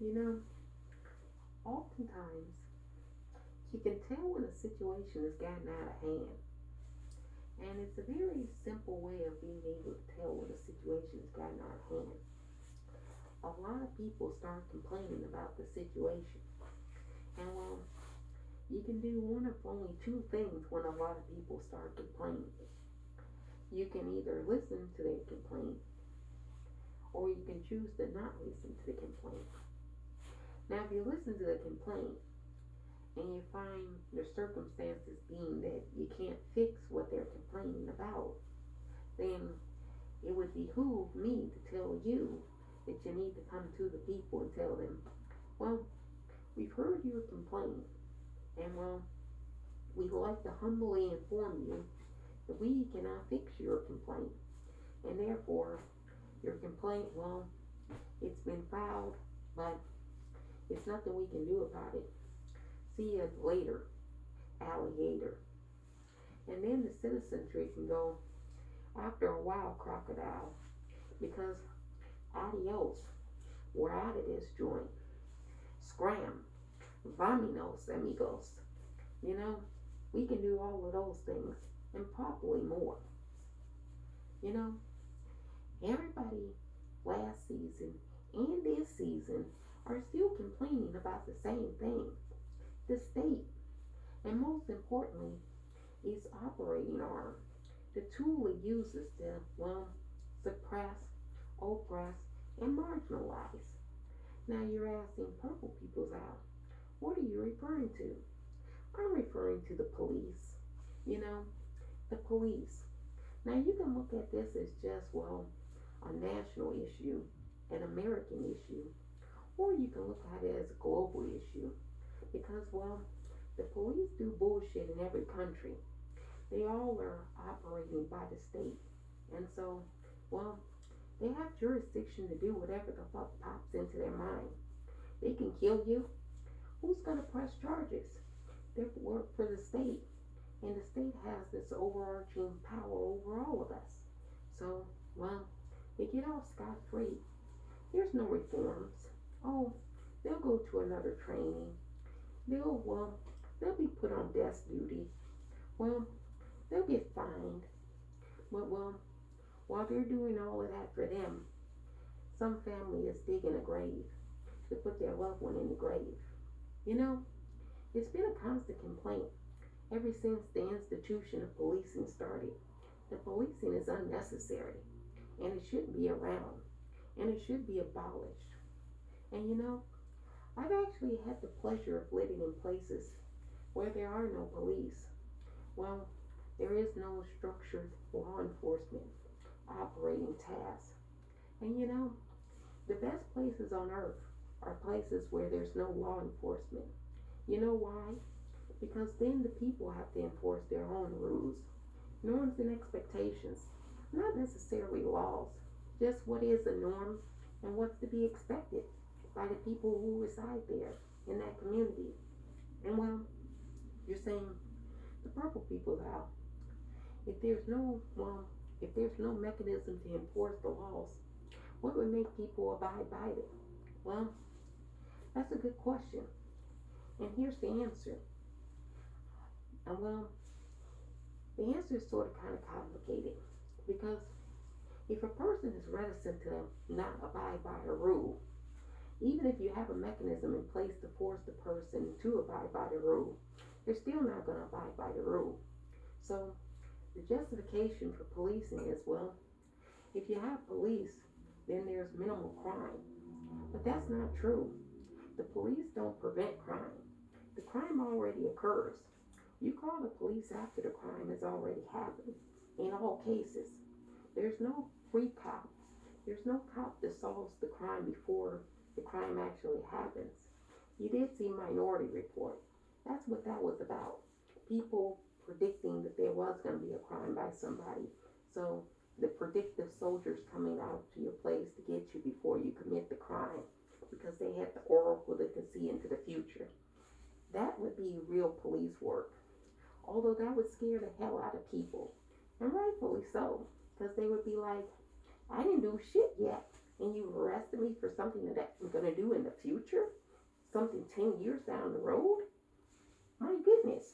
You know, oftentimes you can tell when a situation has gotten out of hand. And it's a very simple way of being able to tell when a situation has gotten out of hand. A lot of people start complaining about the situation. And well, you can do one of only two things when a lot of people start complaining. You can either listen to their complaint or you can choose to not listen to the complaint. Now, if you listen to the complaint and you find the circumstances being that you can't fix what they're complaining about, then it would behoove me to tell you that you need to come to the people and tell them, well, we've heard your complaint, and well, we'd like to humbly inform you that we cannot fix your complaint, and therefore, your complaint, well, it's been filed, but it's nothing we can do about it. See you later, alligator. And then the citizenry can go, after a while, crocodile, because adios, we're out of this joint. Scram, vaminos, amigos. You know, we can do all of those things and probably more. You know, everybody last season and this season are still complaining about the same thing. The state, and most importantly, its operating arm, the tool it uses to, well, suppress, oppress, and marginalize. Now you're asking purple peoples out, what are you referring to? I'm referring to the police. You know, the police. Now you can look at this as just, well, a national issue, an American issue, or you can look at it as a global issue. Because, well, the police do bullshit in every country. They all are operating by the state. And so, well, they have jurisdiction to do whatever the fuck pops into their mind. They can kill you. Who's going to press charges? They work for the state. And the state has this overarching power over all of us. So, well, they get off scot free. There's no reforms. Oh, they'll go to another training. They'll be put on desk duty. Well, they'll get fined. But well, while they're doing all of that for them, some family is digging a grave to put their loved one in the grave. You know, it's been a constant complaint ever since the institution of policing started. The policing is unnecessary and it shouldn't be around and it should be abolished. And you know, I've actually had the pleasure of living in places where there are no police. Well, there is no structured law enforcement operating tasks. And you know, the best places on earth are places where there's no law enforcement. You know why? Because then the people have to enforce their own rules, norms, and expectations. Not necessarily laws, just what is a norm and what's to be expected by the people who reside there in that community. And well, you're saying the purple people's out. If there's no if there's no mechanism to enforce the laws, what would make people abide by it? Well, that's a good question. And here's the answer. And well, the answer is sort of kind of complicated because if a person is reticent to not abide by a rule, even if you have a mechanism in place to force the person to abide by the rule, they're still not going to abide by the rule. So the justification for policing is, well, if you have police, then there's minimal crime. But that's not true. The police don't prevent crime. The crime already occurs. You call the police after the crime has already happened. In all cases, there's no free cop. There's no cop that solves the crime before the crime actually happens. You did see Minority Report. That's what that was about. People predicting that there was going to be a crime by somebody. So the predictive soldiers coming out to your place to get you before you commit the crime because they had the oracle that could see into the future. That would be real police work. Although that would scare the hell out of people. And rightfully so. Because they would be like, I didn't do shit yet. and you arrested me for something that I'm going to do in the future, something 10 years down the road. My goodness,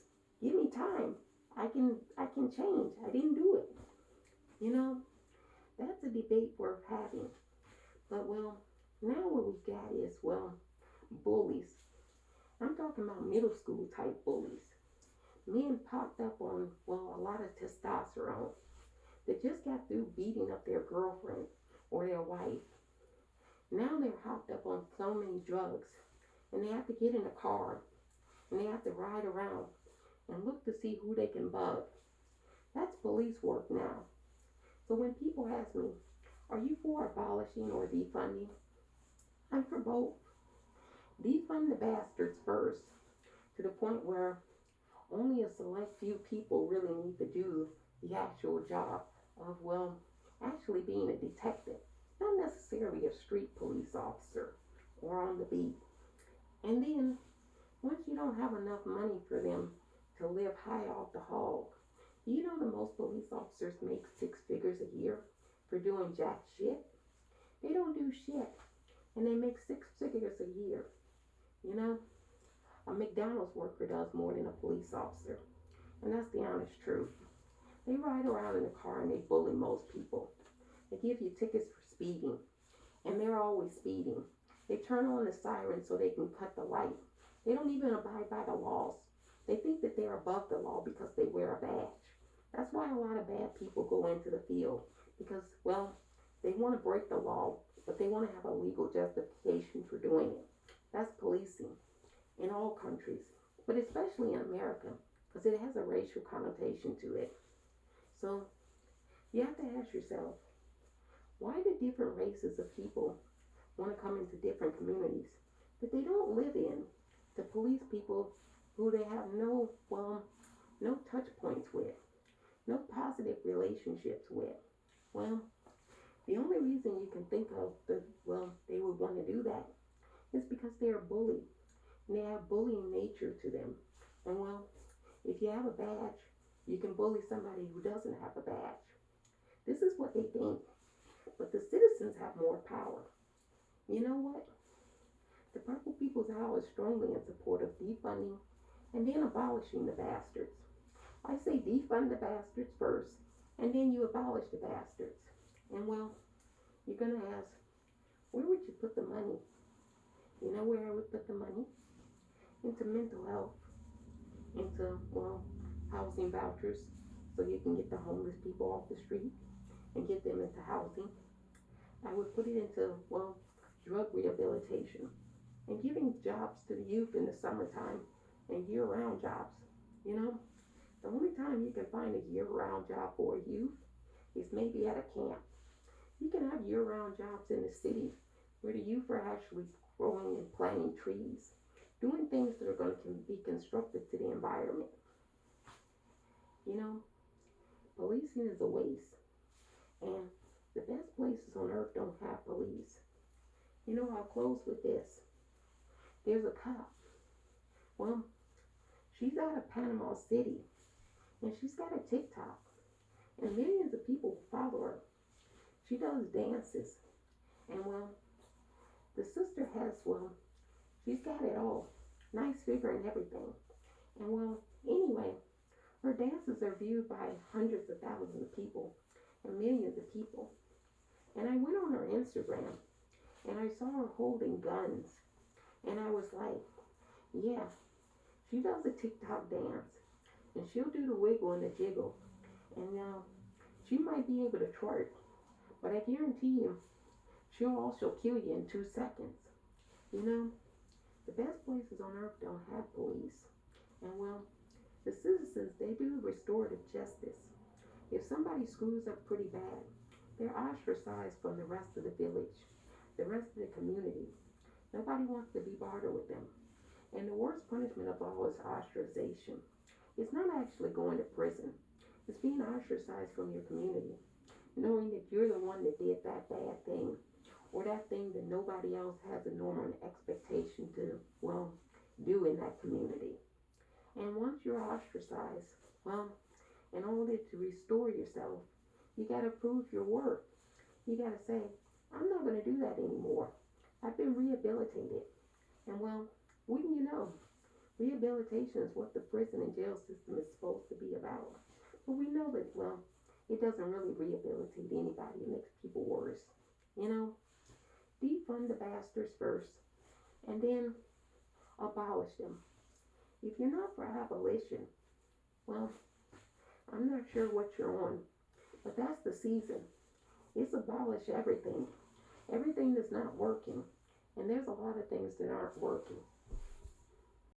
give me time. I can change. I didn't do it. You know, that's a debate worth having. But well, now what we got is, well, bullies. I'm talking about middle school type bullies. Men popped up on, well, a lot of testosterone. They just got through beating up their girlfriend or their wife. Now they're hopped up on so many drugs, and they have to get in a car, and they have to ride around and look to see who they can bug. That's police work now. So when people ask me, are you for abolishing or defunding? I'm for both. Defund the bastards first, to the point where only a select few people really need to do the actual job of, well, actually being a detective, not necessarily a street police officer or on the beat. And then, once you don't have enough money for them to live high off the hog, you know the most police officers make 6 figures a year for doing jack shit? They don't do shit, and they make 6 figures a year. You know, a McDonald's worker does more than a police officer, and that's the honest truth. They ride around in a car and they bully most people. They give you tickets for speeding, and they're always speeding. They turn on the siren so they can cut the light. They don't even abide by the laws. They think that they're above the law because they wear a badge. That's why a lot of bad people go into the field, because, well, they want to break the law, but they want to have a legal justification for doing it. That's policing in all countries, but especially in America, because it has a racial connotation to it. So you have to ask yourself, why do different races of people want to come into different communities that they don't live in to police people who they have no touch points with, no positive relationships with? Well, the only reason you can think of they would want to do that is because they're bullied, and they have bullying nature to them. And well, if you have a badge, you can bully somebody who doesn't have a badge. This is what they think, but the citizens have more power. You know what? The Purple People's Hour is strongly in support of defunding and then abolishing the bastards. I say defund the bastards first, and then you abolish the bastards. And well, you're going to ask, where would you put the money? You know where I would put the money? Into mental health, into, well, housing vouchers, so you can get the homeless people off the street and get them into housing. I would put it into, well, drug rehabilitation and giving jobs to the youth in the summertime and year-round jobs. You know, the only time you can find a year-round job for a youth is maybe at a camp. You can have year-round jobs in the city where the youth are actually growing and planting trees, doing things that are going to be constructive to the environment. You know, policing is a waste, and the best places on earth don't have police. You know, I'll close with this. There's a cop. Well, she's out of Panama City, and she's got a TikTok, and millions of people follow her. She does dances, and well, the sister has, well, she's got it all. Nice figure and everything. And well, anyway, her dances are viewed by hundreds of thousands of people and millions of people. And I went on her Instagram and I saw her holding guns. And I was like, yeah, she does a TikTok dance. And she'll do the wiggle and the jiggle. And she might be able to twerk. But I guarantee you, she'll also kill you in 2 seconds. You know, the best places on earth don't have police. And well, the citizens, they do restorative justice. If somebody screws up pretty bad, they're ostracized from the rest of the village, the rest of the community. Nobody wants to be bothered with them. And the worst punishment of all is ostracization. It's not actually going to prison. It's being ostracized from your community, knowing that you're the one that did that bad thing, or that thing that nobody else has a normal expectation to, well, do in that community. And once you're ostracized, well, in order to restore yourself, you got to prove your worth. You got to say, I'm not going to do that anymore. I've been rehabilitated. And well, wouldn't you know, rehabilitation is what the prison and jail system is supposed to be about. But we know that, well, it doesn't really rehabilitate anybody. It makes people worse. You know, defund the bastards first and then abolish them. If you're not for abolition, well, I'm not sure what you're on. But that's the season. It's abolish everything. Everything that's not working. And there's a lot of things that aren't working.